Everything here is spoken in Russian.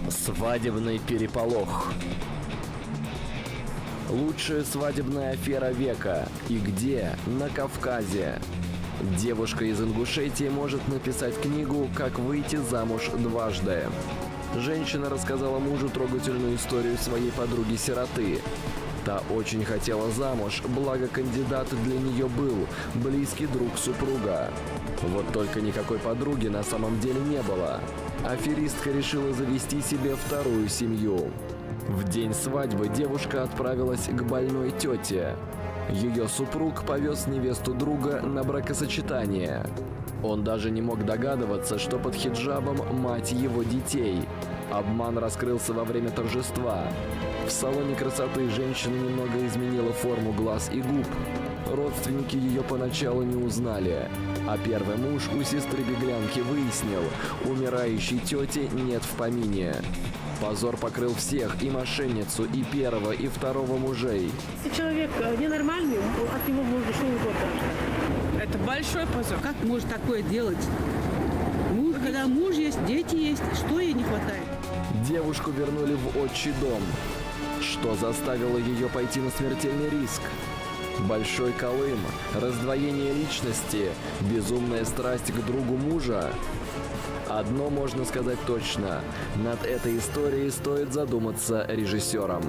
Свадебный переполох. Лучшая свадебная афера века. И где? На Кавказе. Девушка из Ингушетии может написать книгу «Как выйти замуж дважды». Женщина рассказала мужу трогательную историю своей подруги-сироты. Та очень хотела замуж, благо кандидат для нее был близкий друг супруга. Вот только никакой подруги на самом деле не было. Аферистка решила завести себе вторую семью. В день свадьбы девушка отправилась к больной тете. Ее супруг повез невесту друга на бракосочетание. Он даже не мог догадываться, что под хиджабом мать его детей. Обман раскрылся во время торжества. В салоне красоты женщина немного изменила форму глаз и губ. Родственники ее поначалу не узнали. А первый муж у сестры-беглянки выяснил, умирающей тети нет в помине. Позор покрыл всех, и мошенницу, и первого, и второго мужей. Если человек ненормальный, от него можно что угодно. Это большой позор. Как может такое делать? Когда муж есть, дети есть, что ей не хватает? Девушку вернули в отчий дом. Что заставило ее пойти на смертельный риск? Большой Колым, раздвоение личности, безумная страсть к другу мужа? Одно можно сказать точно: над этой историей стоит задуматься режиссерам.